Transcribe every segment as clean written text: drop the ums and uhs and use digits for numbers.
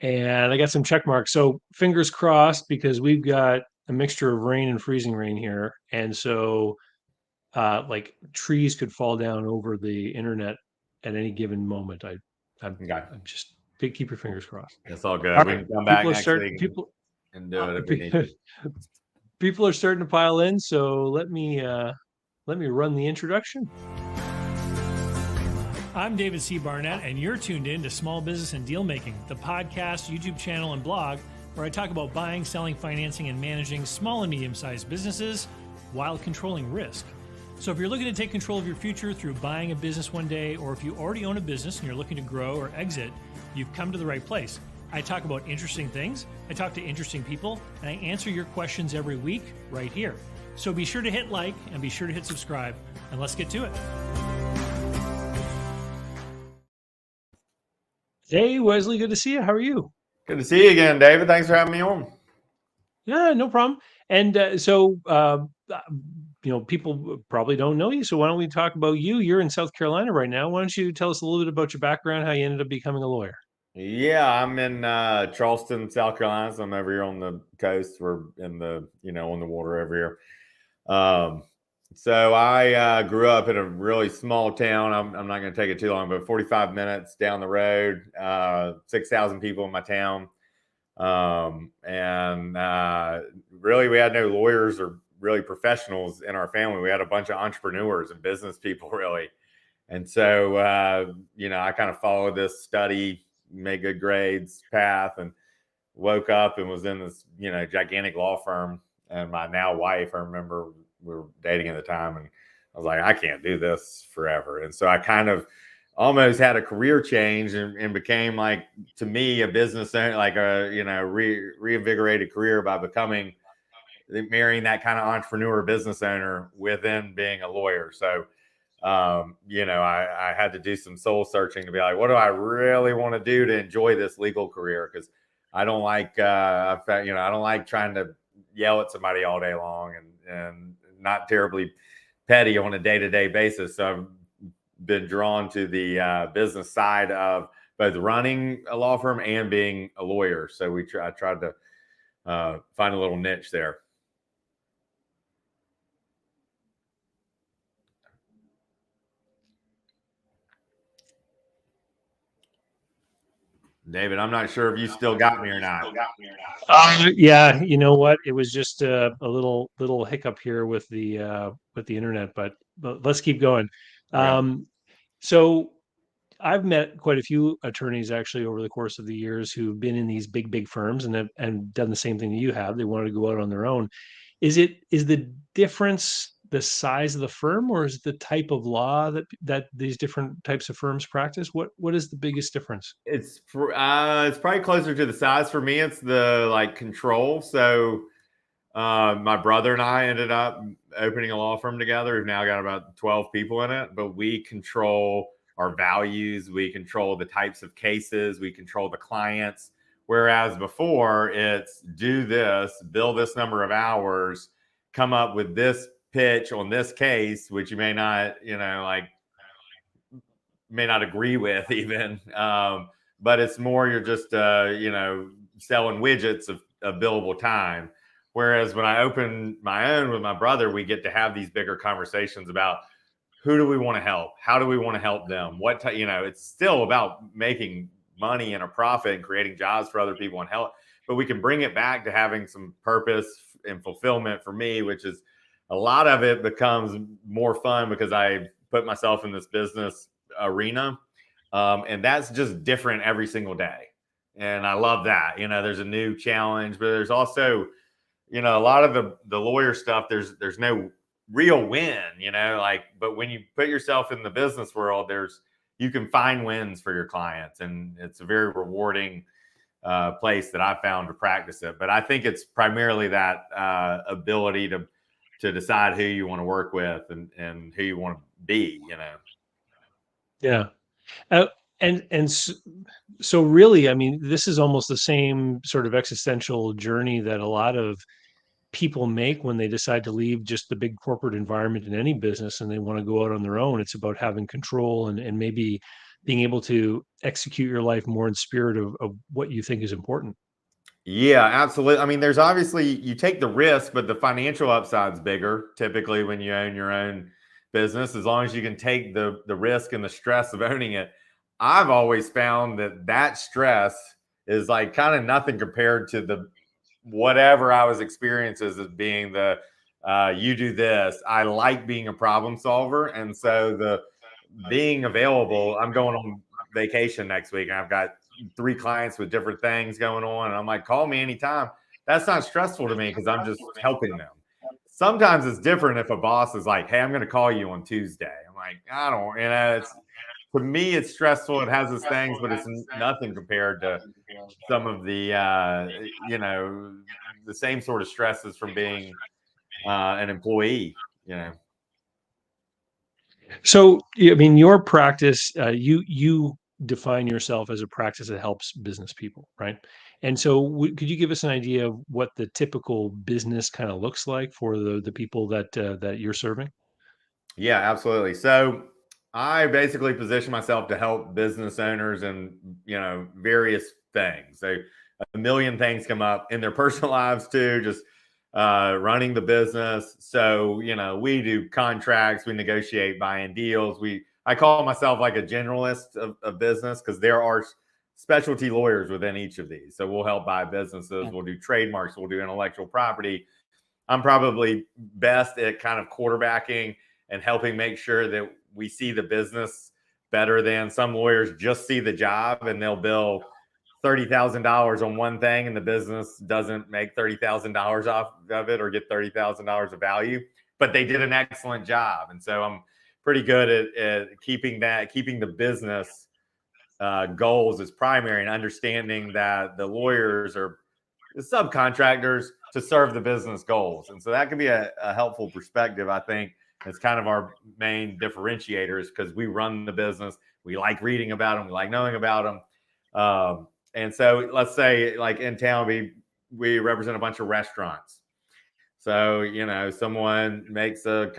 and I got some check marks. So fingers crossed, because we've got a mixture of rain and freezing rain here. And so like trees could fall down over the internet at any given moment. I'm, Okay. I'm just keep your fingers crossed. It's all All good. We right. can come back People are next starting, week people, and do it if we need to. people are starting to pile in. So let me run the introduction. I'm David C. Barnett, and you're tuned in to Small Business and Deal Making, the podcast, YouTube channel, and blog where I talk about buying, selling, financing, and managing small and medium-sized businesses while controlling risk. So if you're looking to take control of your future through buying a business one day, or if you already own a business and you're looking to grow or exit, you've come to the right place. I talk about interesting things, I talk to interesting people, and I answer your questions every week right here. So be sure to hit like and be sure to hit subscribe, and let's get to it. Hey, Wesley, good to see you. How are you? Good to see you again, David. Thanks for having me on. Yeah, no problem. And people probably don't know you. So why don't we talk about you? You're in South Carolina right now. Why don't you tell us a little bit about your background, how you ended up becoming a lawyer? Yeah, I'm in Charleston, South Carolina. So I'm over here on the coast. We're in the, on the water over here. Um, so I grew up in a really small town. I'm not going to take it too long, but 45 minutes down the road, 6,000 people in my town. And really, we had no lawyers or really professionals in our family. We had a bunch of entrepreneurs and business people, really. And so, I kind of followed this study, made good grades path, and woke up and was in this, gigantic law firm. And my now wife, I remember we were dating at the time, and I was like, I can't do this forever. And so I kind of almost had a career change and became, like, to me, a business owner, like a, reinvigorated career by marrying that kind of entrepreneur business owner within being a lawyer. So, I had to do some soul searching to be like, what do I really want to do to enjoy this legal career? Because I don't like, I don't like trying to yell at somebody all day long and not terribly petty on a day-to-day basis. So I've been drawn to the business side of both running a law firm and being a lawyer. So I tried to find a little niche there. David, I'm not sure if you still got me or not. Yeah, you know what? It was just a little hiccup here with the internet, but let's keep going. Okay. So I've met quite a few attorneys actually over the course of the years who've been in these big firms and done the same thing that you have. They wanted to go out on their own. Is the difference the size of the firm, or is it the type of law that these different types of firms practice? What is the biggest difference? It's probably closer to the size. For me, it's the, like, control. So my brother and I ended up opening a law firm together. We've now got about 12 people in it, but we control our values. We control the types of cases. We control the clients. Whereas before, it's do this, bill this number of hours, come up with this pitch on this case, which you may not, may not agree with even. But it's more you're just, selling widgets of billable time. Whereas when I open my own with my brother, we get to have these bigger conversations about who do we want to help? How do we want to help them? It's still about making money and a profit and creating jobs for other people and help. But we can bring it back to having some purpose and fulfillment for me, which is a lot of it becomes more fun because I put myself in this business arena. And that's just different every single day. And I love that. There's a new challenge, but there's also, a lot of the lawyer stuff, there's no real win, but when you put yourself in the business world, you can find wins for your clients, and it's a very rewarding place that I found to practice it. But I think it's primarily that ability to decide who you want to work with and who you want to be, Yeah. Uh, so really, I mean, this is almost the same sort of existential journey that a lot of people make when they decide to leave just the big corporate environment in any business and they want to go out on their own. It's about having control and maybe being able to execute your life more in spirit of what you think is important. Yeah, absolutely. I mean, there's obviously you take the risk, but the financial upside's bigger typically when you own your own business, as long as you can take the risk and the stress of owning it. I've always found that stress is like kind of nothing compared to the whatever I was experiencing as being the you do this. I like being a problem solver, and so the being available. I'm going on vacation next week, and I've got 3 clients with different things going on, and I'm like, call me anytime. That's not stressful to me because I'm just helping them. Sometimes it's different if a boss is like, hey, I'm going to call you on Tuesday. I'm like, I don't, it's to me, it's stressful. It has its things, but it's nothing compared to some of the, the same sort of stresses from being an employee, So, I mean, your practice, you define yourself as a practice that helps business people, right? And so, could you give us an idea of what the typical business kind of looks like for the people that you're serving? Yeah, absolutely. So I basically position myself to help business owners and various things. So a million things come up in their personal lives too, just running the business. So we do contracts, we negotiate buying deals. I call myself like a generalist of business because there are specialty lawyers within each of these. So we'll help buy businesses, we'll do trademarks, we'll do intellectual property. I'm probably best at kind of quarterbacking and helping make sure that we see the business better than some lawyers just see the job and they'll bill $30,000 on one thing and the business doesn't make $30,000 off of it or get $30,000 of value, but they did an excellent job. And so I'm pretty good at keeping the business goals as primary and understanding that the lawyers are the subcontractors to serve the business goals. And so that can be a helpful perspective, I think. It's kind of our main differentiators because we run the business. We like reading about them. We like knowing about them. And so let's say like in town, we represent a bunch of restaurants. So, someone makes an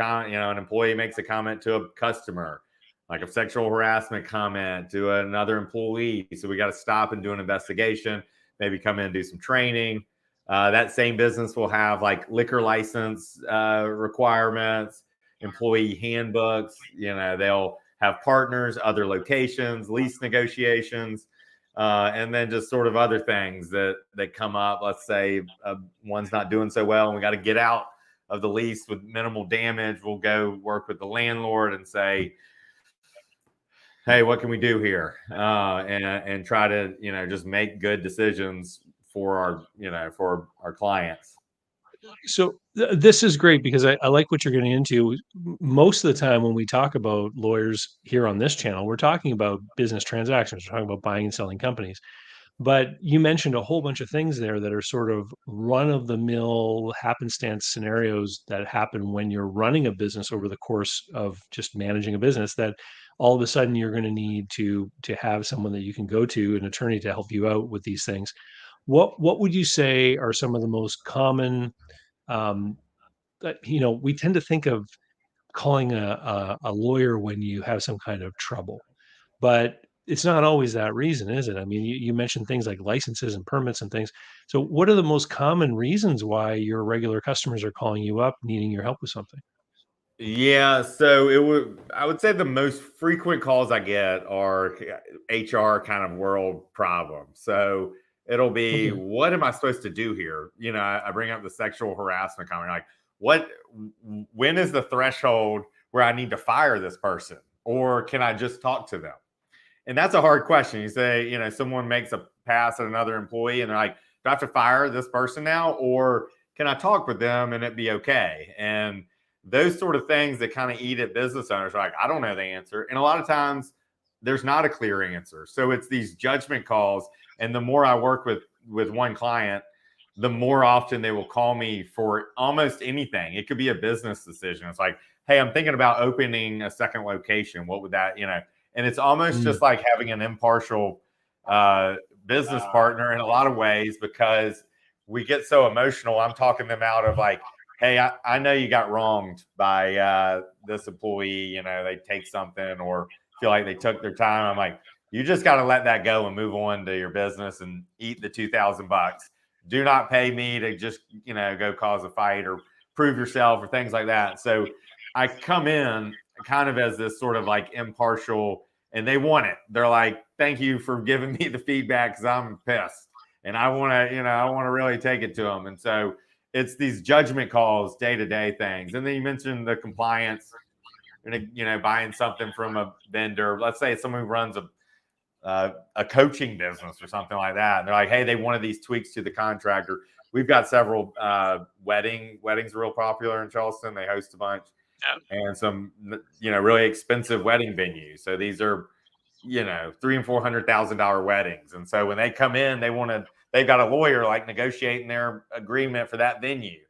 employee makes a comment to a customer, like a sexual harassment comment to another employee. So we got to stop and do an investigation, maybe come in and do some training. That same business will have like liquor license requirements, employee handbooks. They'll have partners, other locations, lease negotiations, and then just sort of other things that come up. Let's say one's not doing so well and we got to get out of the lease with minimal damage. We'll go work with the landlord and say, hey, what can we do here? And try to, just make good decisions for our clients. So this is great because I like what you're getting into. Most of the time when we talk about lawyers here on this channel, we're talking about business transactions. We're talking about buying and selling companies. But you mentioned a whole bunch of things there that are sort of run of the mill happenstance scenarios that happen when you're running a business over the course of just managing a business that all of a sudden you're going to need to have someone that you can go to, an attorney, to help you out with these things. What would you say are some of the most common um, that we tend to think of calling a lawyer when you have some kind of trouble, but it's not always that reason, is it? I mean, you mentioned things like licenses and permits and things. So, what are the most common reasons why your regular customers are calling you up needing your help with something? Yeah, so I would say the most frequent calls I get are HR kind of world problems. So it'll be, Okay. what am I supposed to do here? I bring up the sexual harassment comment, like, when is the threshold where I need to fire this person? Or can I just talk to them? And that's a hard question. You say, someone makes a pass at another employee and they're like, do I have to fire this person now? Or can I talk with them and it be okay? And those sort of things that kind of eat at business owners are like, I don't know the answer. And a lot of times there's not a clear answer. So it's these judgment calls. And the more I work with one client, the more often they will call me for almost anything. It could be a business decision. It's like, hey, I'm thinking about opening a second location. What would that, and it's almost Mm. just like having an impartial business partner in a lot of ways because we get so emotional. I'm talking them out of like, hey, I know you got wronged by this employee. They take something or feel like they took their time. I'm like, you just got to let that go and move on to your business and eat the $2,000. Do not pay me to just, go cause a fight or prove yourself or things like that. So I come in kind of as this sort of like impartial, and they want it. They're like, thank you for giving me the feedback because I'm pissed. And I want to, I want to really take it to them. And so it's these judgment calls, day-to-day things. And then you mentioned the compliance, buying something from a vendor. Let's say it's someone who runs a coaching business or something like that. And they're like, hey, they wanted these tweaks to the contractor. We've got several weddings are real popular in Charleston. They host a bunch. Yeah. And some, really expensive wedding venues. So these are, $300,000 and $400,000 weddings. And so when they come in, they've got a lawyer like negotiating their agreement for that venue.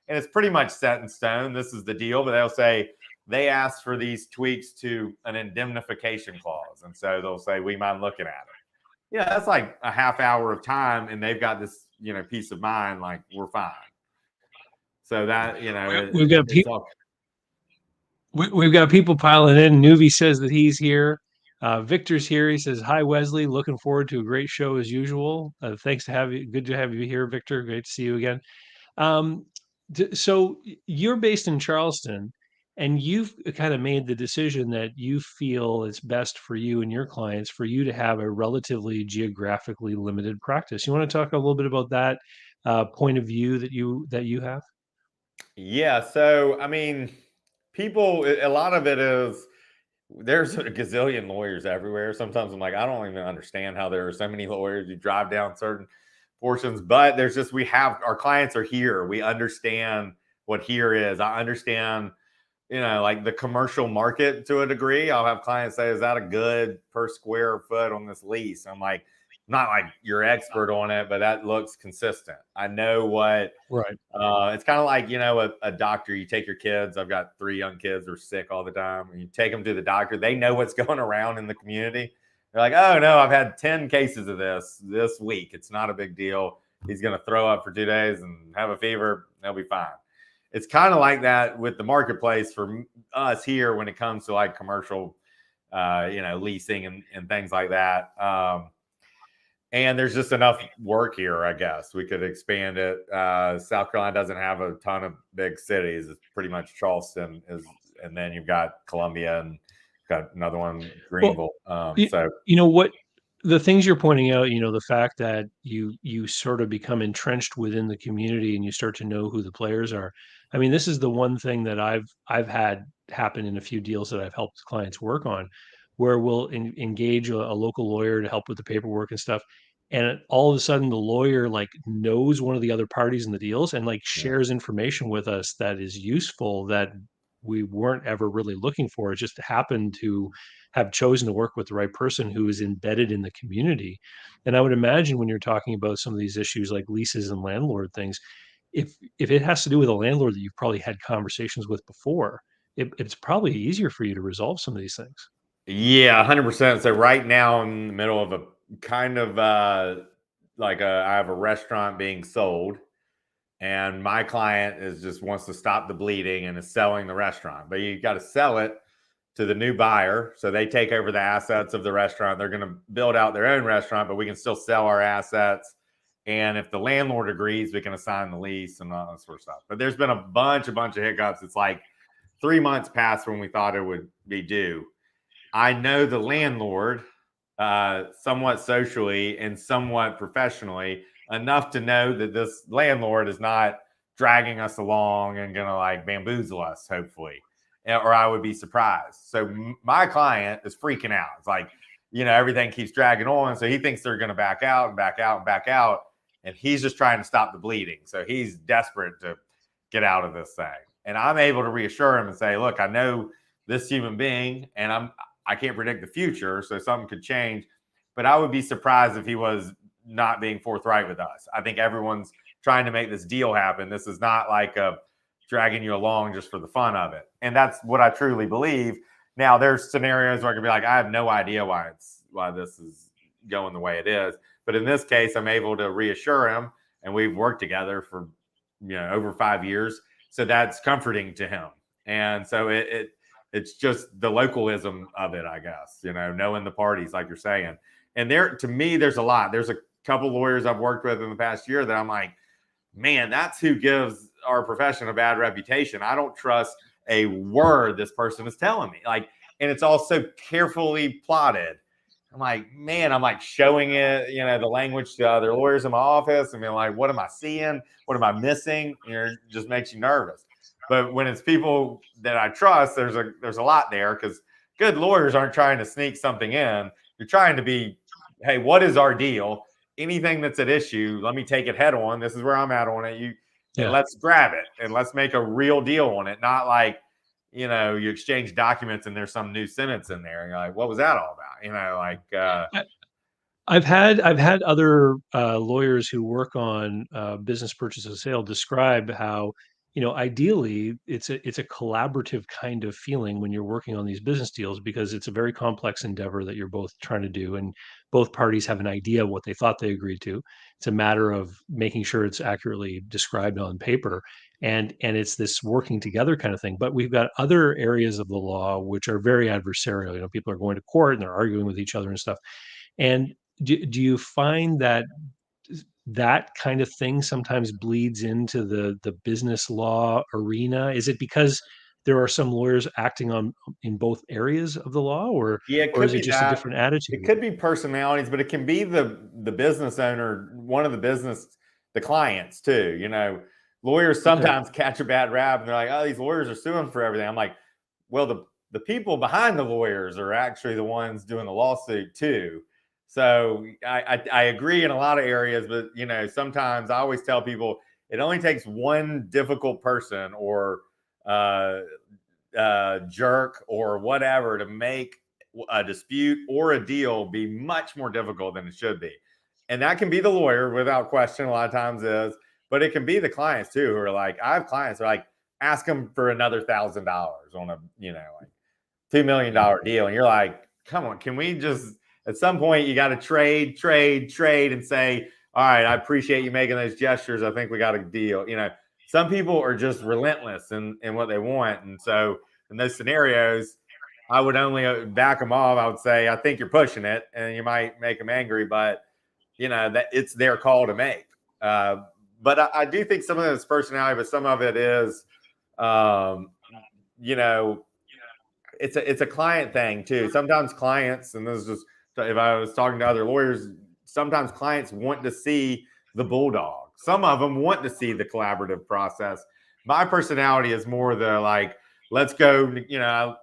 And it's pretty much set in stone. This is the deal, but they'll say they asked for these tweaks to an indemnification clause. And so they'll say, we mind looking at it. Yeah, that's like a half hour of time. And they've got this, peace of mind, like we're fine. So that, we've got people. We've got people piling in. Nuvi says that he's here. Victor's here. He says, hi, Wesley. Looking forward to a great show as usual. Thanks to have you. Good to have you here, Victor. Great to see you again. So you're based in Charleston, and you've kind of made the decision that you feel it's best for you and your clients for you to have a relatively geographically limited practice. You want to talk a little bit about that point of view that you have? Yeah. So, people, a lot of it is there's a gazillion lawyers everywhere. Sometimes I'm like, I don't even understand how there are so many lawyers. You drive down certain portions, but there's just, our clients are here. We understand what here is. I understand, like the commercial market to a degree. I'll have clients say, is that a good per square foot on this lease? I'm like, not like you're expert on it, but that looks consistent. I know what, right. It's kind of like, a doctor, you take your kids. I've got 3 young kids who are sick all the time. And you take them to the doctor. They know what's going around in the community. They're like, oh no, I've had 10 cases of this week. It's not a big deal. He's going to throw up for 2 days and have a fever. They'll be fine. It's kind of like that with the marketplace for us here when it comes to like commercial, leasing and things like that. And there's just enough work here, I guess. We could expand it. South Carolina doesn't have a ton of big cities. It's pretty much Charleston and then you've got Columbia and got another one, Greenville. So you know what, the things you're pointing out, the fact that you sort of become entrenched within the community and you start to know who the players are. This is the one thing that I've had happen in a few deals that I've helped clients work on, where we'll engage a local lawyer to help with the paperwork and stuff. And all of a sudden the lawyer like knows one of the other parties in the deals and like shares information with us that is useful that we weren't ever really looking for. It just happened to have chosen to work with the right person who is embedded in the community. And I would imagine when you're talking about some of these issues like leases and landlord things, if it has to do with a landlord that you've probably had conversations with before, it's probably easier for you to resolve some of these things. Yeah, 100%. So right now I'm in the middle of a kind of I have a restaurant being sold, and my client just wants to stop the bleeding and is selling the restaurant. But you got to sell it to the new buyer, so they take over the assets of the restaurant. They're going to build out their own restaurant, but we can still sell our assets. And if the landlord agrees, we can assign the lease and all that sort of stuff. But there's been a bunch of hiccups. It's like 3 months past when we thought it would be due. I know the landlord somewhat socially and somewhat professionally enough to know that this landlord is not dragging us along and going to like bamboozle us, hopefully, or I would be surprised. So my client is freaking out. It's like, everything keeps dragging on. So he thinks they're going to back out and back out and back out. And he's just trying to stop the bleeding. So he's desperate to get out of this thing. And I'm able to reassure him and say, look, I know this human being and I can't predict the future, so something could change. But I would be surprised if he was not being forthright with us. I think everyone's trying to make this deal happen. This is not like dragging you along just for the fun of it. And that's what I truly believe. Now, there's scenarios where I could be like, I have no idea why this is going the way it is. But in this case, I'm able to reassure him, and we've worked together for over 5 years. So that's comforting to him. And so It's just the localism of it, I guess, knowing the parties, like you're saying. And to me, there's a lot. There's a couple lawyers I've worked with in the past year that I'm like, man, that's who gives our profession a bad reputation. I don't trust a word this person is telling me. And it's all so carefully plotted. I'm like, man, I'm like showing it, the language to other lawyers in my office and being like, what am I seeing? What am I missing? It just makes you nervous. But when it's people that I trust, there's a lot there, because good lawyers aren't trying to sneak something in. You're trying to be, hey, what is our deal? Anything that's at issue, let me take it head on. This is where I'm at on it. And let's grab it and let's make a real deal on it. Not like, you exchange documents and there's some new sentence in there and you're like, what was that all about? I've had other lawyers who work on business purchase and sale describe how, ideally it's a collaborative kind of feeling when you're working on these business deals, because it's a very complex endeavor that you're both trying to do, and both parties have an idea of what they thought they agreed to. It's a matter of making sure it's accurately described on paper, and it's this working together kind of thing. But we've got other areas of the law which are very adversarial. People are going to court and they're arguing with each other and stuff. And do you find that that kind of thing sometimes bleeds into the business law arena? Is it because there are some lawyers acting in both areas of the law, or Yeah, it or could is it be just a that. different It attitude? could be personalities, but it can be the business owner, one of the clients too. Lawyers Okay. sometimes catch a bad rap and they're like, oh, these lawyers are suing for everything. I'm like, well, the people behind the lawyers are actually the ones doing the lawsuit too. So I agree in a lot of areas, but sometimes I always tell people it only takes one difficult person or jerk or whatever to make a dispute or a deal be much more difficult than it should be. And that can be the lawyer without question, a lot of times is, but it can be the clients too, who are like, I have clients who are like, ask them for another $1,000 on a, like $2 million deal. And you're like, come on, can we just, at some point you got to trade and say, all right, I appreciate you making those gestures. I think we got a deal. Some people are just relentless in what they want. And so in those scenarios, I would only back them off. I would say, I think you're pushing it, and you might make them angry, but that it's their call to make. But I do think some of it is personality, but some of it is, you know, it's a client thing too. Sometimes clients, and this is just if I was talking to other lawyers, sometimes clients want to see the bulldog. Some of them want to see the collaborative process. My personality is more the like, let's go.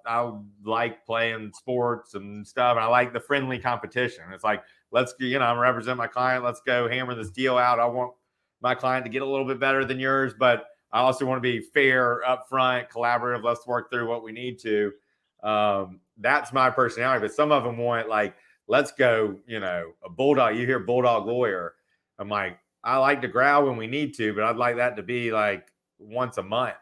I like playing sports and stuff, and I like the friendly competition. It's like, I'm representing my client. Let's go hammer this deal out. I want my client to get a little bit better than yours, but I also want to be fair, upfront, collaborative. Let's work through what we need to. That's my personality. But some of them want like, let's go, a bulldog. You hear bulldog lawyer. I'm like, I like to growl when we need to, but I'd like that to be like once a month,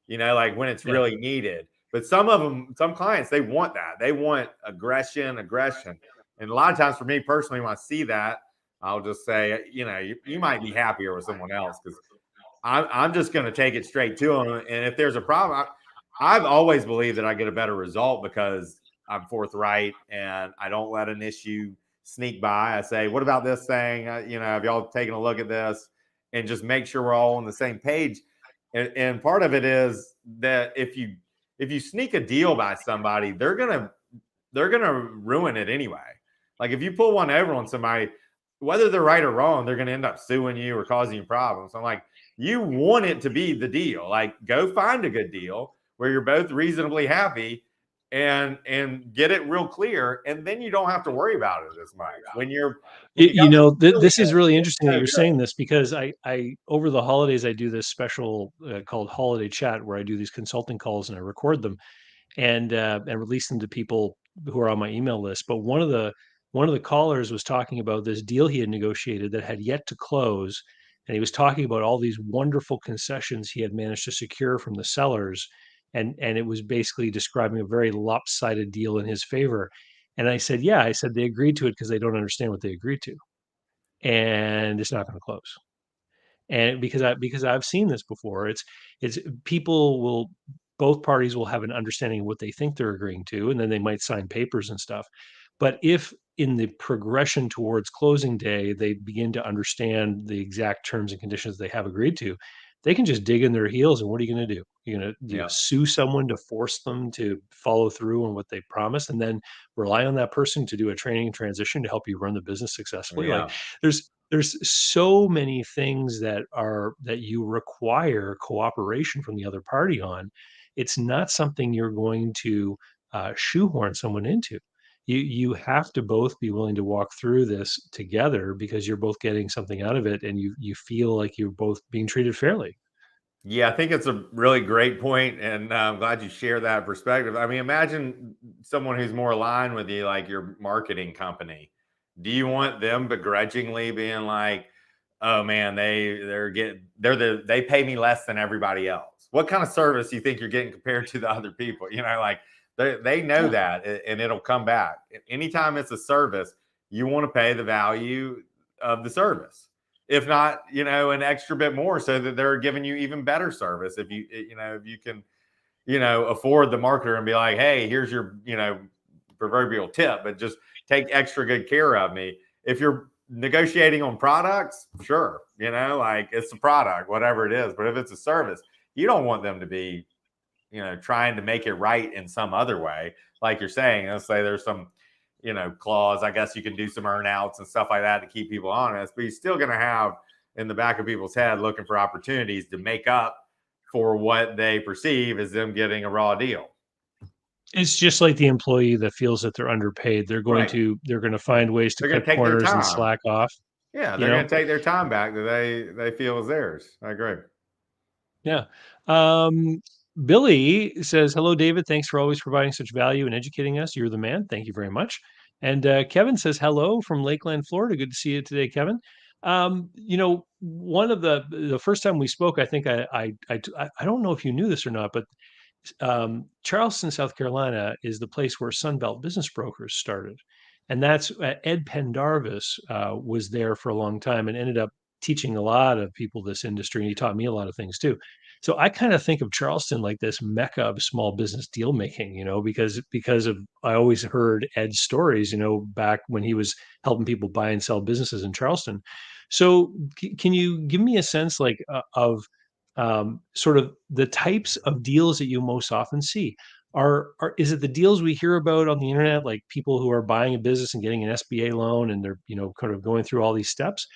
like when it's Yeah. really needed. But some clients, they want that. They want aggression. And a lot of times for me personally, when I see that, I'll just say, you might be happier with someone else, because I'm just going to take it straight to them. And if there's a problem, I've always believed that I get a better result because I'm forthright and I don't let an issue sneak by. I say, what about this thing? Have y'all taken a look at this? And just make sure we're all on the same page. And part of it is that if you sneak a deal by somebody, they're gonna ruin it anyway. Like if you pull one over on somebody, whether they're right or wrong, they're gonna end up suing you or causing you problems. So I'm like, you want it to be the deal. Like, go find a good deal where you're both reasonably happy and get it real clear, and then you don't have to worry about it as much. When This is really interesting that so you're good. saying this, because I over the holidays I do this special called Holiday Chat, where I do these consulting calls and I record them and release them to people who are on my email list. But one of the callers was talking about this deal he had negotiated that had yet to close, and he was talking about all these wonderful concessions he had managed to secure from the sellers, and it was basically describing a very lopsided deal in his favor. And I said, yeah, I said they agreed to it because they don't understand what they agreed to, and it's not going to close. And because I've seen this before, it's people will both parties will have an understanding of what they think they're agreeing to, and then they might sign papers and stuff. But if in the progression towards closing day, they begin to understand the exact terms and conditions they have agreed to, they can just dig in their heels. And what are you going to do? You're going to Yeah. sue someone to force them to follow through on what they promised, and then rely on that person to do a training and transition to help you run the business successfully. Like Yeah. there's so many things that you require cooperation from the other party on. It's not something you're going to shoehorn someone into. You have to both be willing to walk through this together because you're both getting something out of it, and you feel like you're both being treated fairly. Yeah, I think it's a really great point, and I'm glad you share that perspective. I mean, imagine someone who's more aligned with you, like your marketing company. Do you want them begrudgingly being like, "Oh man, they pay me less than everybody else"? What kind of service do you think you're getting compared to the other people? Like they know Yeah. that, and it'll come back. Anytime it's a service, you want to pay the value of the service, if not, an extra bit more, so that they're giving you even better service. If you can, afford the marketer and be like, hey, here's your, proverbial tip, but just take extra good care of me. If you're negotiating on products, sure, like it's a product, whatever it is. But if it's a service, you don't want them to be, trying to make it right in some other way. Like you're saying, let's say there's some, clause. I guess you can do some earnouts and stuff like that to keep people honest, but you're still going to have in the back of people's head looking for opportunities to make up for what they perceive as them getting a raw deal. It's just like the employee that feels that they're underpaid. Right. They're going to find ways to They're going cut to take their corners and time. slack off, Yeah, you they're going know? to take their time back that they feel is theirs. I agree. Yeah. Um, Billy says, "Hello, David. Thanks for always providing such value and educating us. You're the man. Thank you very much." And Kevin says, "Hello from Lakeland, Florida. Good to see you today, Kevin." One of the first time we spoke, I think I don't know if you knew this or not, but Charleston, South Carolina, is the place where Sunbelt Business Brokers started, and that's Ed Pendarvis was there for a long time and ended up teaching a lot of people this industry, and he taught me a lot of things too. So I kind of think of Charleston like this mecca of small business deal making, because of I always heard Ed's stories, back when he was helping people buy and sell businesses in Charleston. So can you give me a sense like of sort of the types of deals that you most often see? Is it the deals we hear about on the internet, like people who are buying a business and getting an SBA loan and they're kind of going through all these steps?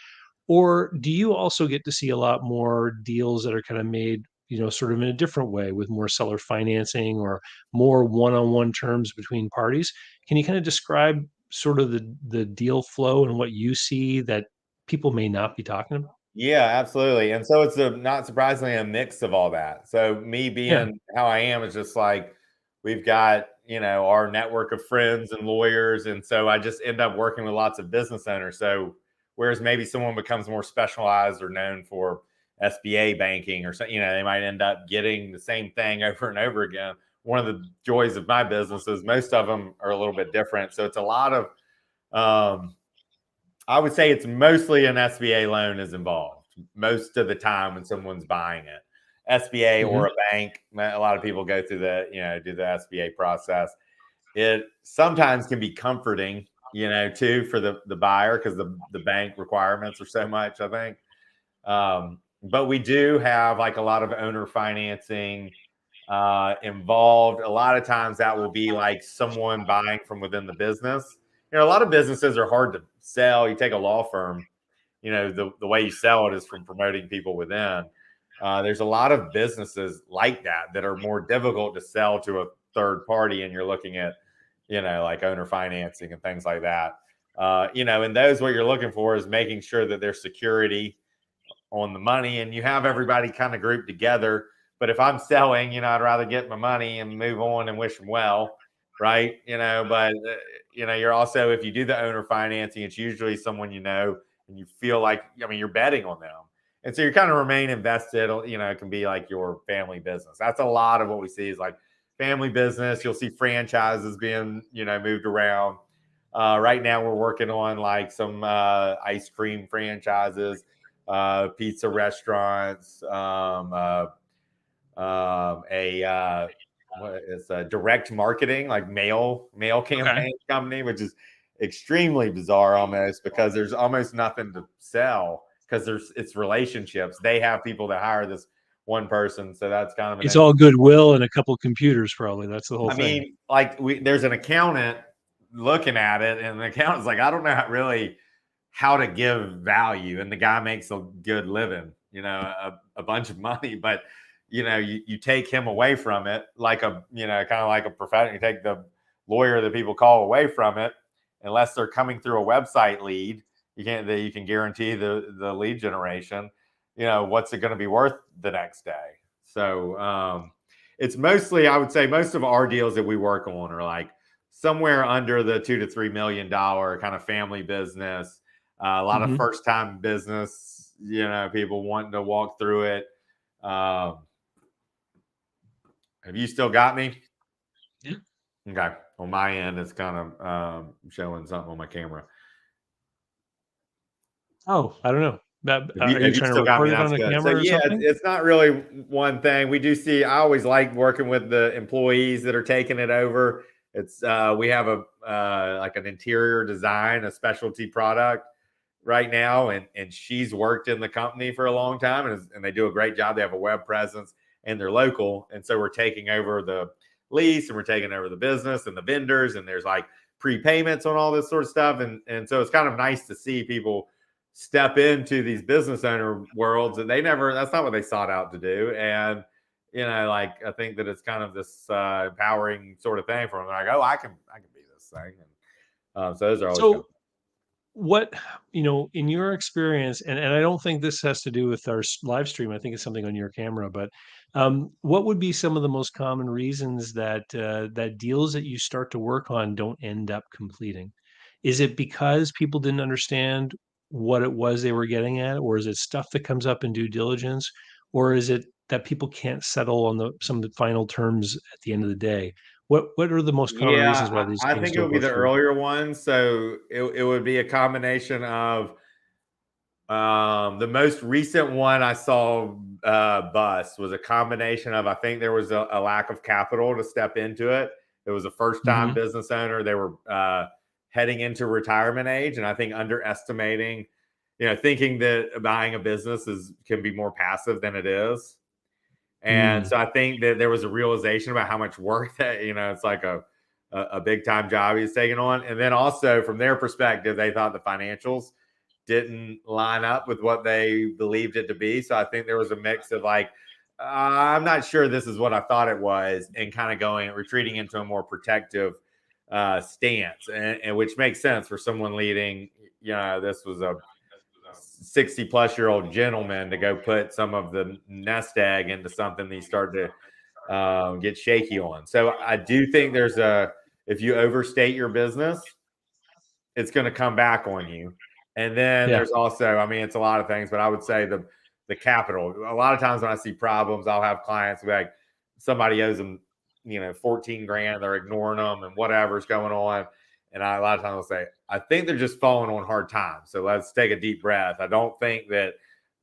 Or do you also get to see a lot more deals that are kind of made, sort of in a different way with more seller financing or more one-on-one terms between parties? Can you kind of describe sort of the deal flow and what you see that people may not be talking about? Yeah, absolutely. And so it's not surprisingly a mix of all that. So me Yeah. being how I am is just like we've got, our network of friends and lawyers. And so I just end up working with lots of business owners. So whereas maybe someone becomes more specialized or known for SBA banking or something, they might end up getting the same thing over and over again. One of the joys of my business is most of them are a little bit different. So it's a lot of I would say it's mostly an SBA loan is involved most of the time when someone's buying it. SBA Hmm. or a bank, a lot of people go through do the SBA process. It sometimes can be comforting, too, for the buyer because the bank requirements are so much, I think. But we do have like a lot of owner financing involved. A lot of times that will be like someone buying from within the business. A lot of businesses are hard to sell. You take a law firm, the way you sell it is from promoting people within. There's a lot of businesses like that are more difficult to sell to a third party, and you're looking at, like owner financing and things like that. And those what you're looking for is making sure that there's security on the money, and you have everybody kind of grouped together. But if I'm selling, I'd rather get my money and move on and wish them well, right? But you're also, if you do the owner financing, it's usually someone and you feel like, you're betting on them. And so you're kind of remain invested, it can be like your family business. That's a lot of what we see is like family business. You'll see franchises being, moved around. Right now we're working on like some ice cream franchises, pizza restaurants, it's a direct marketing, like mail Okay. campaign company, which is extremely bizarre almost, because there's almost nothing to sell, because it's relationships. They have people that hire this one person, so that's kind of It's an. all goodwill and a couple computers, probably. That's the whole I thing. mean, like there's an accountant looking at it, and the accountant's like, I don't know really how to give value, and the guy makes a good living, a bunch of money, but you take him away from it, like kind of like a professional. You take the lawyer that people call away from it, unless they're coming through a website lead. You can guarantee the lead generation. What's it going to be worth the next day? So it's mostly, I would say, most of our deals that we work on are like somewhere under the $2 to $3 million kind of family business. A lot of Mhm. first time business, people wanting to walk through it. Have you still got me? Yeah. Okay. On my end, it's kind of showing something on my camera. Oh, I don't know. Are you If you trying to still got me, record it that's on a good. So camera or yeah, something? it's not really one thing. We do see. I always like working with the employees that are taking it over. It's we have a like an interior design, a specialty product right now, and she's worked in the company for a long time, and they do a great job. They have a web presence and they're local, and so we're taking over the lease and we're taking over the business and the vendors, and there's like prepayments on all this sort of stuff, and so it's kind of nice to see people step into these business owner worlds that that's not what they sought out to do. And like I think that it's kind of this empowering sort of thing for them. They're like, oh, I can be this thing. And so those are always kind So what, in your experience, and I don't think this has to do with our live stream. I think it's something on your camera, but what would be some of the most common reasons that that deals that you start to work on don't end up completing? Is it because people didn't understand what it was they were getting at, or is it stuff that comes up in due diligence, or is it that people can't settle on some of the final terms at the end of the day? What are the most common reasons why Yeah, these I things think it don't would be go the through? earlier one. So it would be a combination of the most recent one I saw bust was a combination of, I think there was a lack of capital to step into it. It was a first time Hmm. business owner. They were heading into retirement age, and I think underestimating, thinking that buying a business can be more passive than it is. And Mm. so I think that there was a realization about how much work that, it's like a big time job he's taking on. And then also from their perspective, they thought the financials didn't line up with what they believed it to be. So I think there was a mix of like, I'm not sure this is what I thought it was, and kind of retreating into a more protective stance, and which makes sense for someone leading. This was a 60-plus-year-old gentleman to go put some of the nest egg into something that he started to get shaky on. So I do think if you overstate your business, it's going to come back on you. And then Yeah. there's also, I mean, it's a lot of things, but I would say the capital. A lot of times when I see problems, I'll have clients be like, somebody owes them, 14 grand, they're ignoring them and whatever's going on. And a lot of times I'll say, I think they're just falling on hard times. So let's take a deep breath. I don't think that,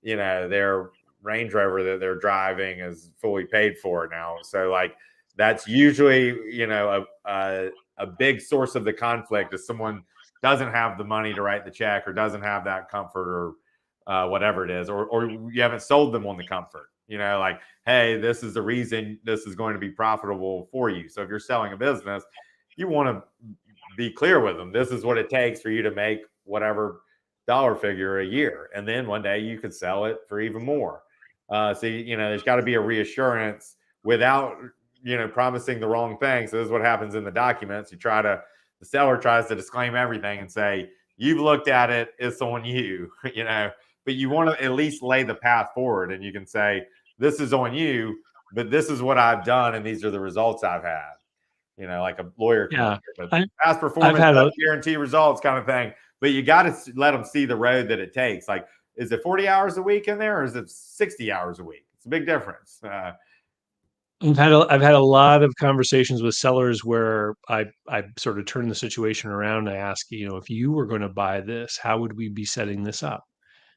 their Range Rover that they're driving is fully paid for now. So like, that's usually, a big source of the conflict is someone doesn't have the money to write the check, or doesn't have that comfort, or whatever it is, or you haven't sold them on the comfort, like, hey, this is the reason this is going to be profitable for you. So if you're selling a business, you want to be clear with them. This is what it takes for you to make whatever dollar figure a year. And then one day you could sell it for even more. So, there's got to be a reassurance without, promising the wrong thing. So this is what happens in the documents. The seller tries to disclaim everything and say, you've looked at it, it's on you, but you want to at least lay the path forward, and you can say, this is on you, but this is what I've done, and these are the results I've had, like a lawyer can look Yeah. at, but I past I've performance had a doesn't guarantee results kind of thing. But you got to let them see the road that it takes. Like, is it 40 hours a week in there, or is it 60 hours a week? It's a big difference. I've had a lot of conversations with sellers where I sort of turn the situation around. I ask, if you were going to buy this, how would we be setting this up?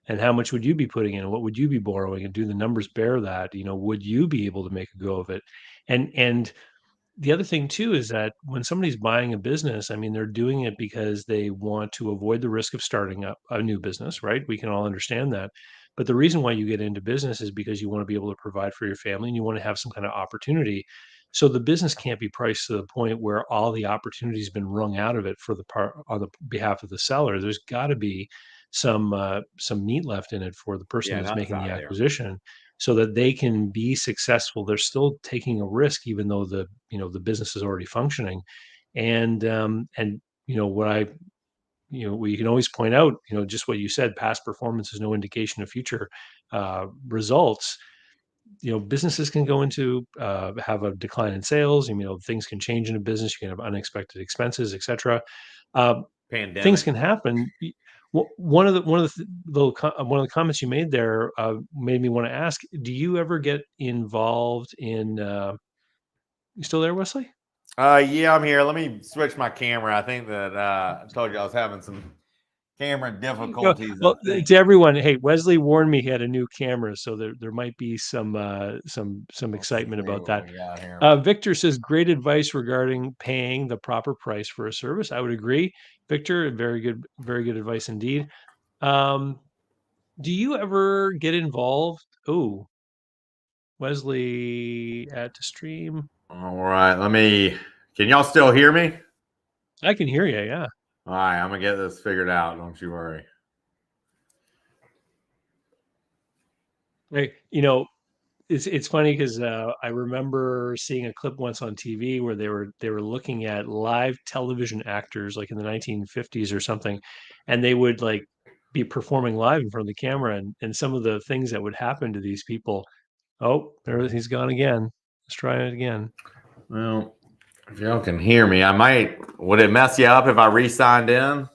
And how much would you be putting in? And what would you be borrowing? And do the numbers bear that? Would you be able to make a go of it? And the other thing too is that when somebody's buying a business, I mean, they're doing it because they want to avoid the risk of starting up a new business, right? We can all understand that. But the reason why you get into business is because you want to be able to provide for your family and you want to have some kind of opportunity. So the business can't be priced to the point where all the opportunity has been wrung out of it for the part on the behalf of the seller. There's got to be some meat left in it for the person Yeah, that's nuts making the out there. acquisition so that they can be successful. They're still taking a risk, even though the business is already functioning. And what we can always point out, just what you said, past performance is no indication of future results. Businesses can go into have a decline in sales. Things can change in a business. You can have unexpected expenses, etc. Uh, Things Pandemic. can happen. One of the comments you made there made me want to ask: do you ever get involved in? You still there, Wesley? Yeah, I'm here. Let me switch my camera. I think that I told you I was having some camera No, difficulties, I well, think. to everyone, hey, Wesley warned me he had a new camera, so there might be some Let's see excitement about what that. we got here. Victor says great advice regarding paying the proper price for a service. I would agree, Victor. Very good advice indeed. Um, do you ever get involved? Oh, Wesley at the stream. All right, can y'all still hear me? I can hear you. Yeah. All right, I'm gonna get this figured out. Don't you worry. Hey, it's funny because I remember seeing a clip once on TV where they were looking at live television actors like in the 1950s or something, and they would like be performing live in front of the camera, and some of the things that would happen to these people. Oh, there he's gone again. Let's try it again. Well, if y'all can hear me, would it mess you up if I re-signed in?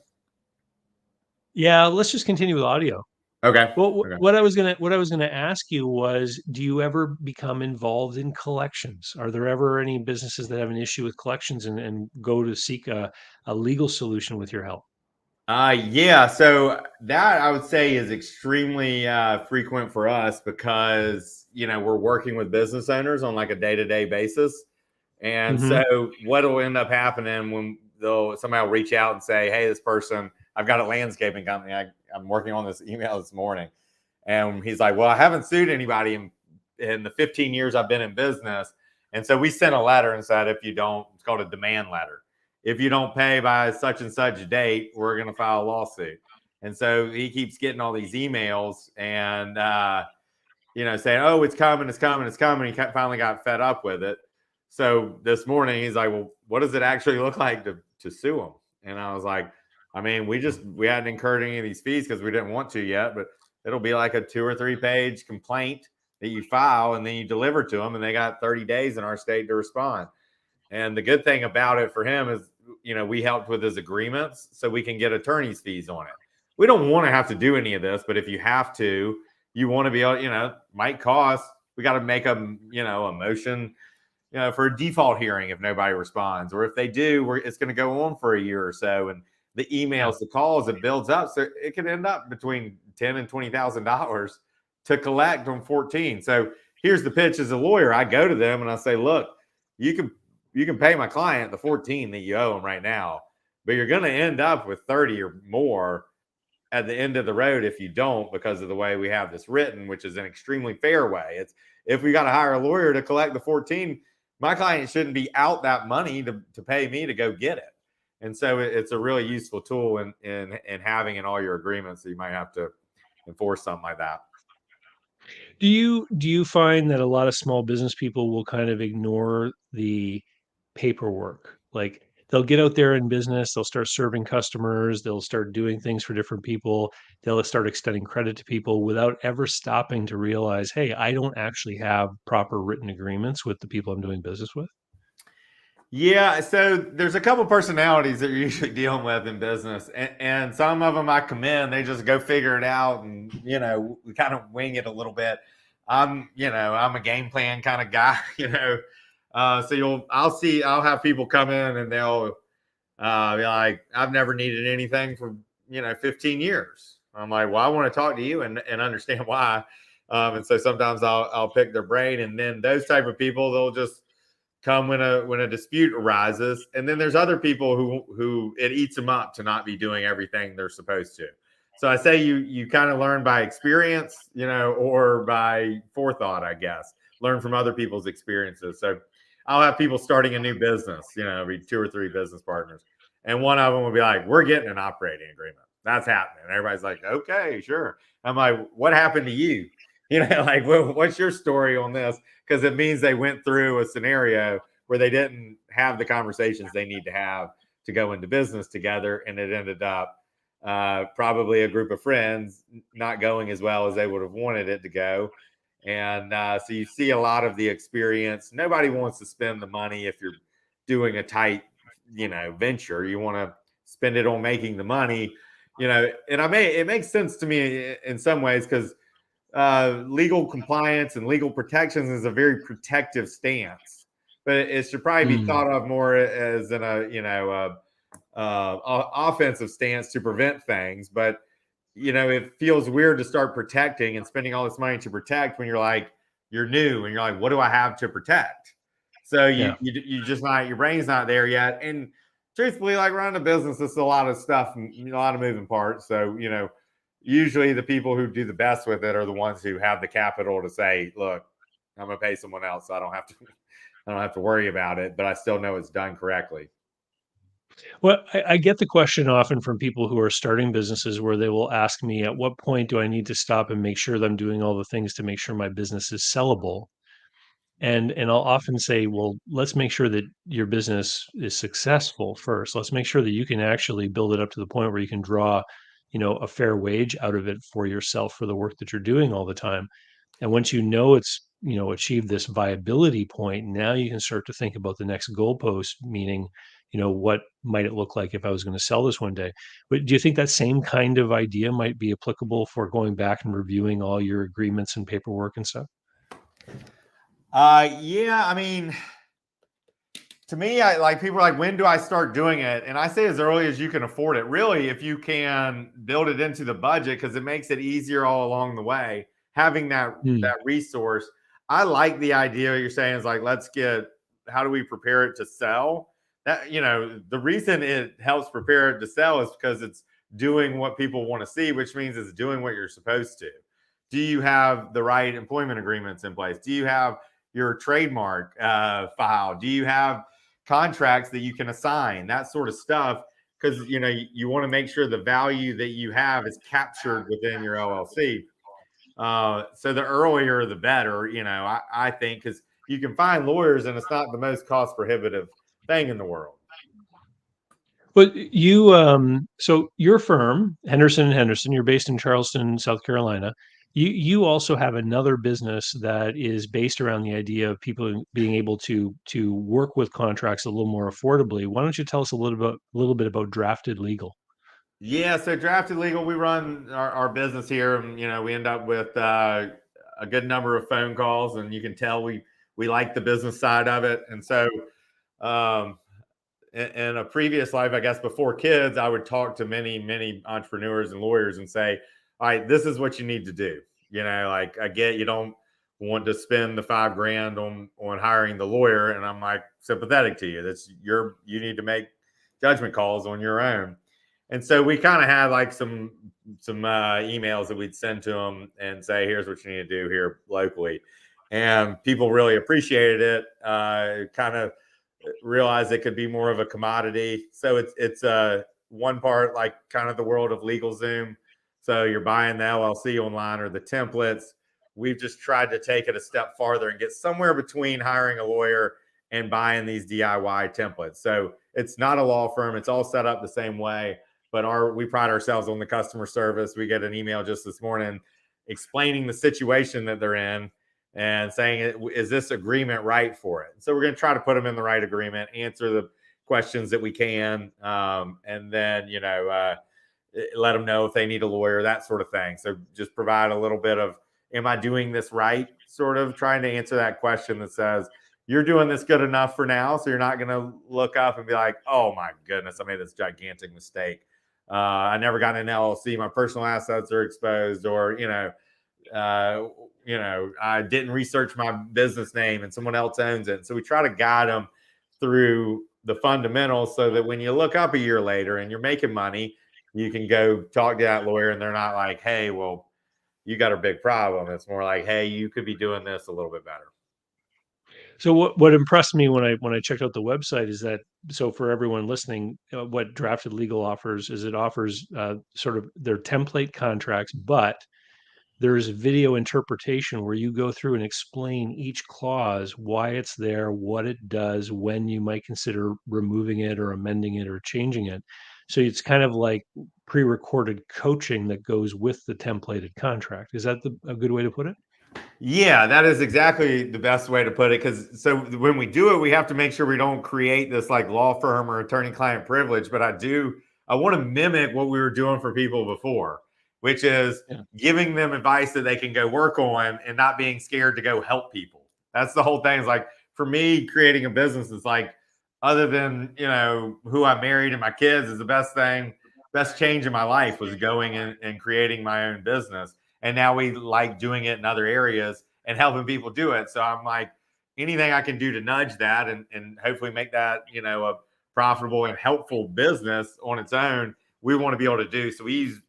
Yeah, let's just continue with audio. Okay. Well, Okay. what I was gonna ask you was, do you ever become involved in collections? Are there ever any businesses that have an issue with collections and go to seek a legal solution with your help? Yeah, so that I would say is extremely frequent for us because we're working with business owners on like a day-to-day basis. And Hmm. so what'll end up happening when somebody will reach out and say, "Hey, this person, I've got a landscaping company. I'm working on this email this morning," and he's like, "Well, I haven't sued anybody in the 15 years I've been in business." And so we sent a letter and said, "If you don't," it's called a demand letter. "If you don't pay by such and such date, we're going to file a lawsuit." And so he keeps getting all these emails and saying, "Oh, it's coming, it's coming, it's coming." He finally got fed up with it. So this morning he's like, "Well, what does it actually look like to sue him?" And I was like, "I mean, we hadn't incurred any of these fees because we didn't want to yet, but it'll be like a 2 or 3 page complaint that you file and then you deliver to them, and they got 30 days in our state to respond." And the good thing about it for him is, we helped with his agreements so we can get attorney's fees on it. We don't want to have to do any of this, but if you have to, you want to be able, might cost. We got to make a motion, for a default hearing if nobody responds, or if they do, it's going to go on for a year or so, and the Yeah. emails, the calls, it builds up, so it could end up between $10,000 and $20,000 to collect on 14. So here's the pitch as a lawyer. I go to them and I say, "Look, you can pay my client the 14 that you owe him right now, but you're going to end up with 30 or more at the end of the road if you don't, because of the way we have this written, which is an extremely fair way. It's if we got to hire a lawyer to collect the 14, my client shouldn't be out that money to pay me to go get it." And so it's a really useful tool in having in all your agreements. So you might have to enforce something like that. Do you find that a lot of small business people will kind of ignore the paperwork? Like they'll get out there in business, they'll start serving customers, they'll start doing things for different people, they'll start extending credit to people without ever stopping to realize, hey, I don't actually have proper written agreements with the people I'm doing business with. Yeah, so there's a couple personalities that you're usually dealing with in business, and some of them I commend. They just go figure it out, and we kind of wing it a little bit. I'm a game plan kind of guy, So I'll have people come in and they'll be like, "I've never needed anything for 15 years." I'm like, well, I want to talk to you and understand why. And so sometimes I'll pick their brain, and then those type of people, they'll just come when a dispute arises. And then there's other people who it eats them up to not be doing everything they're supposed to. So I say you kind of learn by experience, or by forethought, I guess. Learn from other people's experiences. So I'll have people starting a new business, be 2 or 3 business partners. And one of them will be like, we're getting an operating agreement. That's happening. And everybody's like, okay, sure. I'm like, what happened to you? Like, what's your story on this? Because it means they went through a scenario where they didn't have the conversations they need to have to go into business together. And it ended up probably a group of friends not going as well as they would have wanted it to go. And so you see a lot of the experience. Nobody wants to spend the money if you're doing a tight, venture. You want to spend it on making the money, and it makes sense to me in some ways, because legal compliance and legal protections is a very protective stance, but it should probably be thought of more as in offensive stance to prevent things. But it feels weird to start protecting and spending all this money to protect when you're new and you're like, what do I have to protect? So you just not, your brain's not there yet. And truthfully, like running a business, it's a lot of stuff, a lot of moving parts. So, usually the people who do the best with it are the ones who have the capital to say, look, I'm going to pay someone else, so I don't have to worry about it, but I still know it's done correctly. Well, I get the question often from people who are starting businesses where they will ask me, at what point do I need to stop and make sure that I'm doing all the things to make sure my business is sellable? And I'll often say, well, let's make sure that your business is successful first. Let's make sure that you can actually build it up to the point where you can draw, a fair wage out of it for yourself for the work that you're doing all the time. And once it's, achieved this viability point, now you can start to think about the next goalpost, meaning, what might it look like if I was going to sell this one day? But do you think that same kind of idea might be applicable for going back and reviewing all your agreements and paperwork and stuff? Yeah, I mean, to me, I like people are like, when do I start doing it? And I say as early as you can afford it. Really, if you can build it into the budget, because it makes it easier all along the way. Having that resource, I like the idea you're saying is like, how do we prepare it to sell? That the reason it helps prepare it to sell is because it's doing what people want to see, which means it's doing what you're supposed to. Do you have the right employment agreements in place? Do you have your trademark file? Do you have contracts that you can assign, that sort of stuff? Because you want to make sure the value that you have is captured within your LLC. So the earlier the better, I think, because you can find lawyers and it's not the most cost prohibitive thing in the world. But so your firm, Henderson and Henderson, you're based in Charleston, South Carolina. You also have another business that is based around the idea of people being able to work with contracts a little more affordably. Why don't you tell us a little bit about Drafted Legal? Yeah, so Drafted Legal, we run our business here, and we end up with a good number of phone calls, and you can tell we like the business side of it. And so in a previous life, I guess before kids, I would talk to many entrepreneurs and lawyers and say, all right, this is what you need to do. Like, I get you don't want to spend the $5,000 on hiring the lawyer, and I'm like sympathetic to you. You need to make judgment calls on your own. And so we kind of had like some emails that we'd send to them and say, here's what you need to do here locally. And people really appreciated it, kind of realized it could be more of a commodity. So it's one part like kind of the world of LegalZoom. So you're buying the LLC online or the templates. We've just tried to take it a step farther and get somewhere between hiring a lawyer and buying these DIY templates. So it's not a law firm. It's all set up the same way, but we pride ourselves on the customer service. We get an email just this morning explaining the situation that they're in and saying, is this agreement right for it? So we're going to try to put them in the right agreement, answer the questions that we can, and then, let them know if they need a lawyer, that sort of thing. So just provide a little bit of, am I doing this right? Sort of trying to answer that question that says, you're doing this good enough for now, so you're not going to look up and be like, oh my goodness, I made this gigantic mistake. I never got an LLC. My personal assets are exposed, or I didn't research my business name and someone else owns it. So we try to guide them through the fundamentals so that when you look up a year later and you're making money, you can go talk to that lawyer and they're not like, hey, well, you got a big problem. It's more like, hey, you could be doing this a little bit better. So what impressed me when I checked out the website is that, so for everyone listening, what Drafted Legal offers is it offers sort of their template contracts, but there's video interpretation where you go through and explain each clause, why it's there, what it does, when you might consider removing it or amending it or changing it. So it's kind of like pre-recorded coaching that goes with the templated contract. Is that a good way to put it? Yeah, that is exactly the best way to put it. Because so when we do it, we have to make sure we don't create this like law firm or attorney-client privilege. But I want to mimic what we were doing for people before, which is giving them advice that they can go work on and not being scared to go help people. That's the whole thing. It's like, for me, creating a business is like, other than, who I married and my kids, is the best change in my life was going and creating my own business. And now we like doing it in other areas and helping people do it. So I'm like, anything I can do to nudge that and hopefully make that, a profitable and helpful business on its own, we want to be able to do. So we use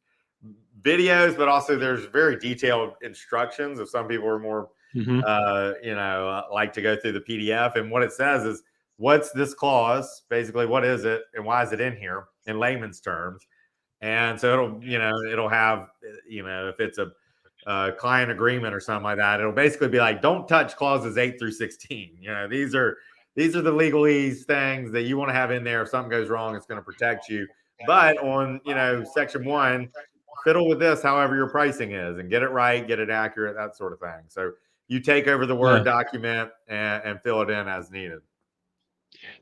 videos, but also there's very detailed instructions. If some people are more, like to go through the PDF, and what it says is, what's this clause? Basically, what is it and why is it in here in layman's terms? And so it'll have, if it's a client agreement or something like that, it'll basically be like, don't touch clauses 8 through 16. These are the legalese things that you want to have in there. If something goes wrong, it's going to protect you. But on, section 1, fiddle with this, however your pricing is, and get it right, get it accurate, that sort of thing. So you take over the Word document and fill it in as needed.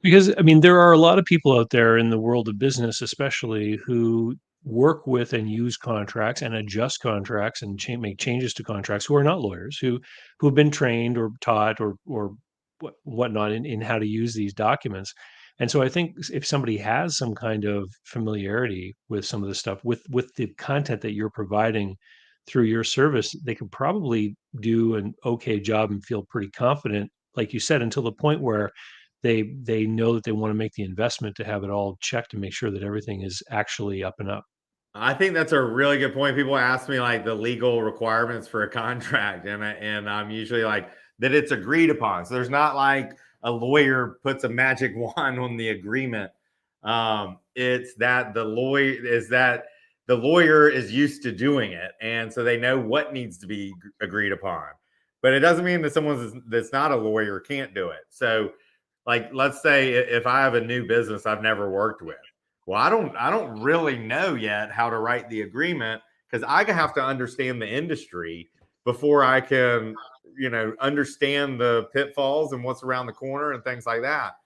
Because, I mean, there are a lot of people out there in the world of business, especially, who work with and use contracts and adjust contracts and make changes to contracts, who are not lawyers, who have been trained or taught or whatnot in how to use these documents. And so I think if somebody has some kind of familiarity with some of the stuff, with the content that you're providing through your service, they could probably do an okay job and feel pretty confident, like you said, until the point where they know that they want to make the investment to have it all checked and make sure that everything is actually up and up. I think that's a really good point. People ask me like the legal requirements for a contract, and I'm usually like, that it's agreed upon. So there's not like a lawyer puts a magic wand on the agreement. It's that the lawyer is used to doing it, and so they know what needs to be agreed upon. But it doesn't mean that someone that's not a lawyer can't do it. So, like, let's say if I have a new business I've never worked with. Well, I don't really know yet how to write the agreement, because I have to understand the industry before I can, understand the pitfalls and what's around the corner and things like that.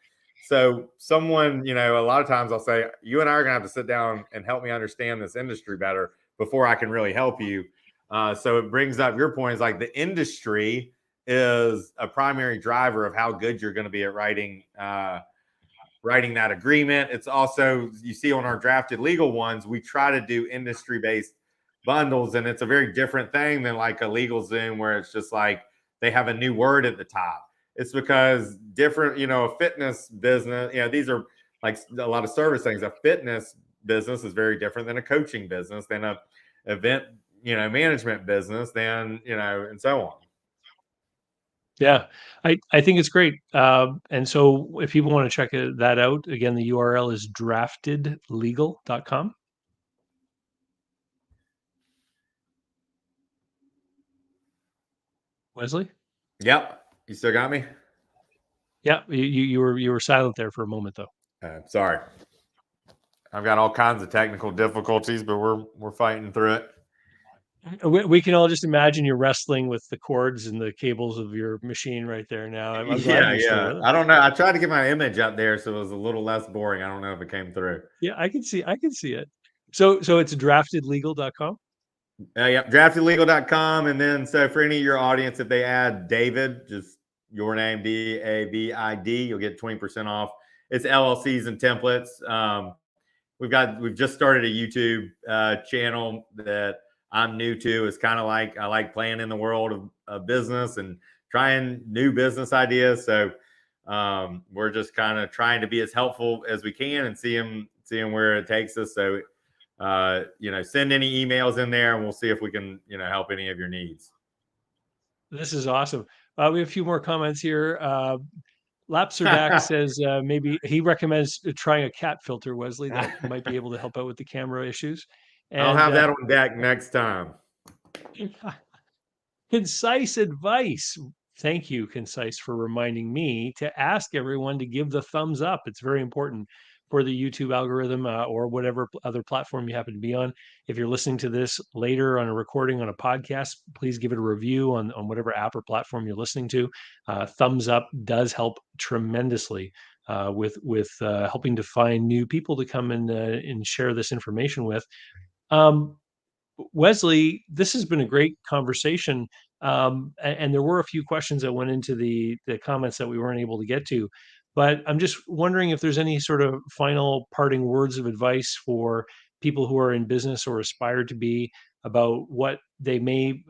So someone, a lot of times I'll say, you and I are going to have to sit down and help me understand this industry better before I can really help you. So it brings up your point, is like the industry is a primary driver of how good you're going to be at writing that agreement. It's also, you see on our drafted legal ones, we try to do industry-based bundles, and it's a very different thing than like a legal Zoom where it's just like they have a new word at the top. It's because different, a fitness business, these are like a lot of service things. A fitness business is very different than a coaching business, than a event, management business, than, and so on. Yeah, I think it's great. And so if people want to check that out, again, the URL is draftedlegal.com. Wesley? Yep. You still got me? Yeah, you were silent there for a moment though. Sorry. I've got all kinds of technical difficulties, but we're fighting through it. We can all just imagine you're wrestling with the cords and the cables of your machine right there now. I'm glad you're still with us. I don't know. I tried to get my image up there so it was a little less boring. I don't know if it came through. Yeah, I can see it. So it's draftedlegal.com. Yeah, draftedlegal.com. And then, so for any of your audience, if they add David, just your name, DAVID, you'll get 20% off. It's LLCs and templates. we've just started a YouTube channel that I'm new to. It's kind of like I like playing in the world of business and trying new business ideas. So we're just kind of trying to be as helpful as we can and seeing where it takes us. So send any emails in there and we'll see if we can help any of your needs. This is awesome. We have a few more comments here. Lapserdak says maybe he recommends trying a cat filter, Wesley, that might be able to help out with the camera issues. I'll And have that on deck next time. concise advice. Thank you, Concise, for reminding me to ask everyone to give the thumbs up. It's very important for the YouTube algorithm or whatever other platform you happen to be on. If you're listening to this later on a recording on a podcast, please give it a review on whatever app or platform you're listening to. Thumbs up does help tremendously with helping to find new people to come and share this information with. Wesley, this has been a great conversation. And there were a few questions that went into the comments that we weren't able to get to. But I'm just wondering if there's any sort of final parting words of advice for people who are in business or aspire to be about what they may,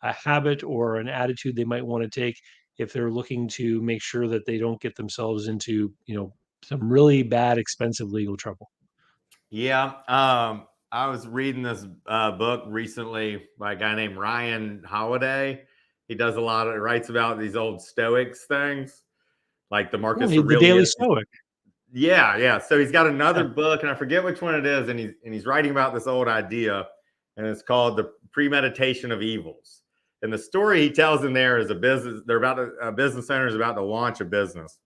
a habit or an attitude they might want to take if they're looking to make sure that they don't get themselves into, some really bad, expensive legal trouble. Yeah. I was reading this book recently by a guy named Ryan Holiday. He does writes about these old Stoics things, like the Marcus The Daily Aurelius. Stoic. Yeah. So he's got another book, and I forget which one it is, and he's writing about this old idea, and it's called The Premeditation of Evils. And the story he tells in there is a business owner is about to launch a business,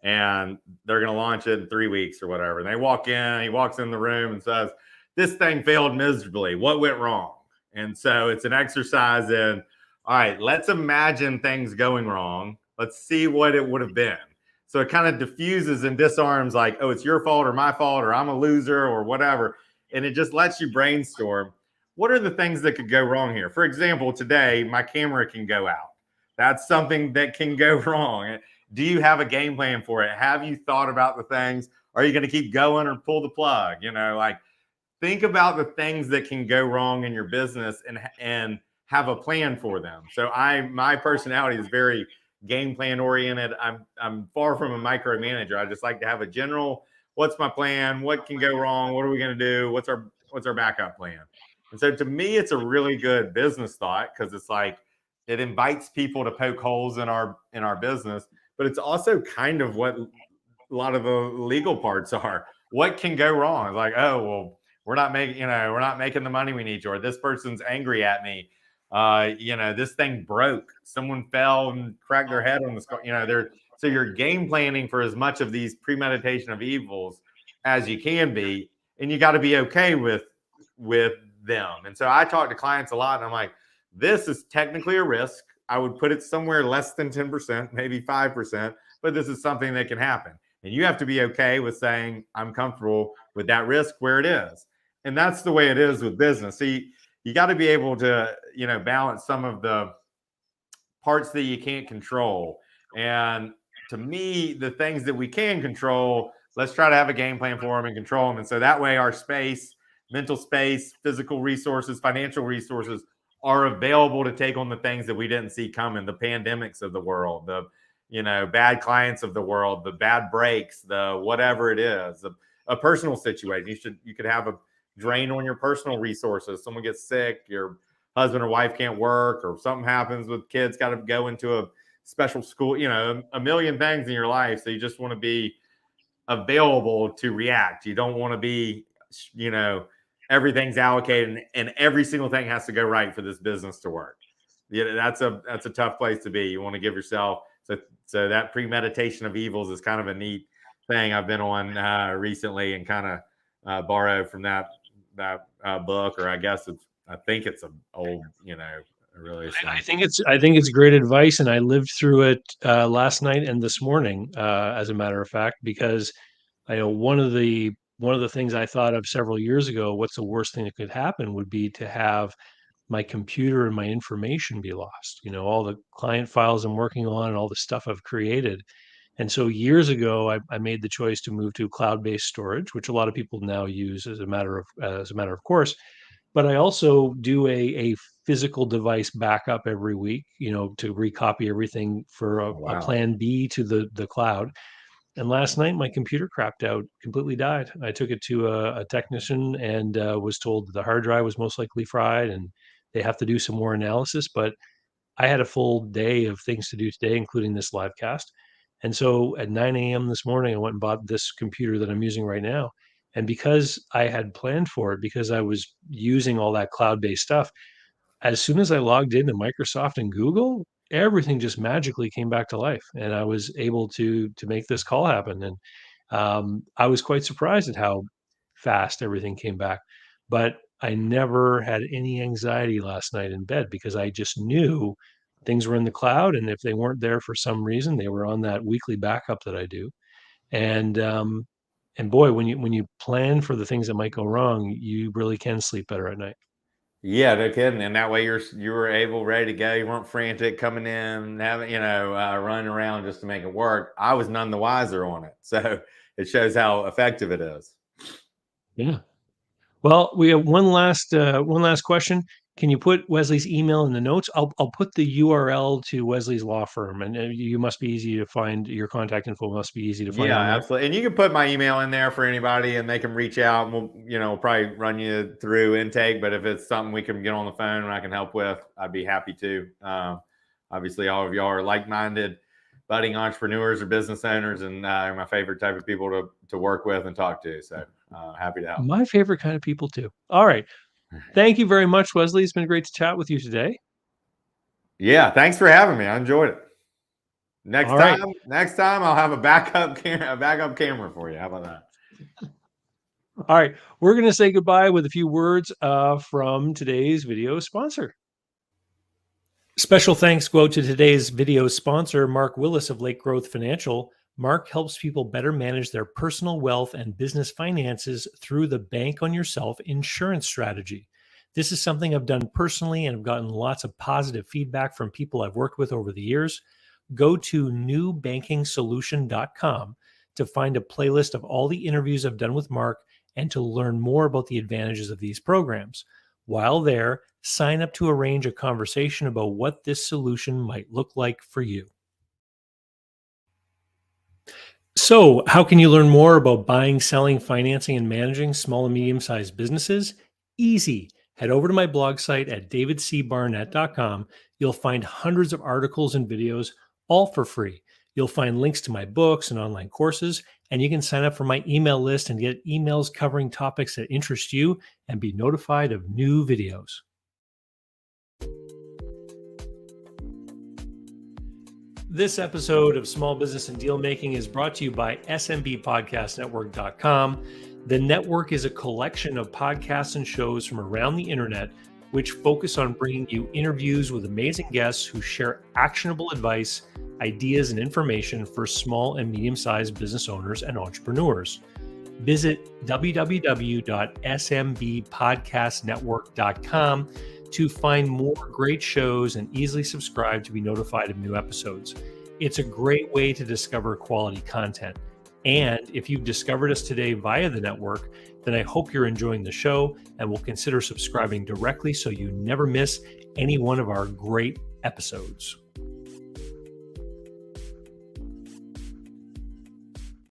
and they're going to launch it in 3 weeks or whatever. And he walks in the room and says, "This thing failed miserably. What went wrong?" And so it's an exercise in, all right, let's imagine things going wrong. Let's see what it would have been. So it kind of diffuses and disarms like, oh, it's your fault or my fault, or I'm a loser or whatever. And it just lets you brainstorm. What are the things that could go wrong here? For example, today, my camera can go out. That's something that can go wrong. Do you have a game plan for it? Have you thought about the things? Are you going to keep going or pull the plug? Think about the things that can go wrong in your business and have a plan for them. So my personality is very game plan oriented. I'm far from a micromanager. I just like to have a general, what's my plan? What can go wrong? What are we going to do? What's our backup plan? And so to me, it's a really good business thought because it's like it invites people to poke holes in our business, but it's also kind of what a lot of the legal parts are. What can go wrong? It's like, oh, well, we're not making the money we need to, or this person's angry at me. This thing broke. Someone fell and cracked their head on the skull. So you're game planning for as much of these premeditation of evils as you can be, and you got to be okay with them. And so I talk to clients a lot, and I'm like, this is technically a risk. I would put it somewhere less than 10%, maybe 5%, but this is something that can happen. And you have to be okay with saying, I'm comfortable with that risk where it is. And that's the way it is with business. See, you got to be able to, balance some of the parts that you can't control. And to me, the things that we can control, let's try to have a game plan for them and control them. And so that way our space, mental space, physical resources, financial resources are available to take on the things that we didn't see coming, the pandemics of the world, the bad clients of the world, the bad breaks, the whatever it is, a personal situation. You could have a drain on your personal resources. Someone gets sick, your husband or wife can't work, or something happens with kids, got to go into a special school, a million things in your life. So you just want to be available to react. You don't want to be, everything's allocated and every single thing has to go right for this business to work. That's a tough place to be. You want to give yourself, so that premeditation of evils is kind of a neat thing I've been on recently and kind of borrowed from that book, or I think it's an old, really. I think it's great advice, and I lived through it last night and this morning, as a matter of fact, because I know one of the things I thought of several years ago, what's the worst thing that could happen would be to have my computer and my information be lost. All the client files I'm working on and all the stuff I've created. And so years ago, I made the choice to move to cloud-based storage, which a lot of people now use as a matter of course. But I also do a physical device backup every week, to recopy everything for Oh, a wow. plan B to the cloud. And last night, my computer crapped out, completely died. I took it to a technician and was told that the hard drive was most likely fried, and they have to do some more analysis. But I had a full day of things to do today, including this live cast. And so at 9 a.m. this morning, I went and bought this computer that I'm using right now. And because I had planned for it, because I was using all that cloud-based stuff, as soon as I logged into Microsoft and Google, everything just magically came back to life, and I was able to make this call happen. And I was quite surprised at how fast everything came back. But I never had any anxiety last night in bed because I just knew things were in the cloud, and if they weren't there for some reason, they were on that weekly backup that I do. And boy, when you plan for the things that might go wrong, you really can sleep better at night. Yeah, no kidding. And that way you were able, ready to go. You weren't frantic coming in, having, running around just to make it work. I was none the wiser on it. So it shows how effective it is. Yeah. Well, we have one last question. Can you put Wesley's email in the notes? I'll put the URL to Wesley's law firm, and you must be easy to find. Your contact info must be easy to find Yeah, on there. absolutely. And you can put my email in there for anybody and they can reach out and we'll probably run you through intake. But if it's something we can get on the phone and I can help with, I'd be happy to. Obviously, all of y'all are like-minded budding entrepreneurs or business owners, and are my favorite type of people to work with and talk to. So happy to help. My favorite kind of people too. All right. Thank you very much, Wesley. It's been great to chat with you today. Yeah, thanks for having me. I enjoyed it. Next All right. time I'll have a backup camera for you. How about that? All right. We're going to say goodbye with a few words from today's video sponsor. Special thanks go to today's video sponsor, Mark Willis of Lake Growth Financial. Mark helps people better manage their personal wealth and business finances through the Bank on Yourself insurance strategy. This is something I've done personally and I've gotten lots of positive feedback from people I've worked with over the years. Go to newbankingsolution.com to find a playlist of all the interviews I've done with Mark and to learn more about the advantages of these programs. While there, sign up to arrange a conversation about what this solution might look like for you. So, how can you learn more about buying, selling, financing, and managing small and medium-sized businesses? Easy. Head over to my blog site at davidcbarnett.com. You'll find hundreds of articles and videos, all for free. You'll find links to my books and online courses, and you can sign up for my email list and get emails covering topics that interest you and be notified of new videos. This episode of Small Business and Deal Making is brought to you by SMBpodcastnetwork.com. The network is a collection of podcasts and shows from around the internet, which focus on bringing you interviews with amazing guests who share actionable advice, ideas, and information for small and medium-sized business owners and entrepreneurs. Visit www.smbpodcastnetwork.com to find more great shows and easily subscribe to be notified of new episodes. It's a great way to discover quality content. And if you've discovered us today via the network, then I hope you're enjoying the show and will consider subscribing directly so you never miss any one of our great episodes.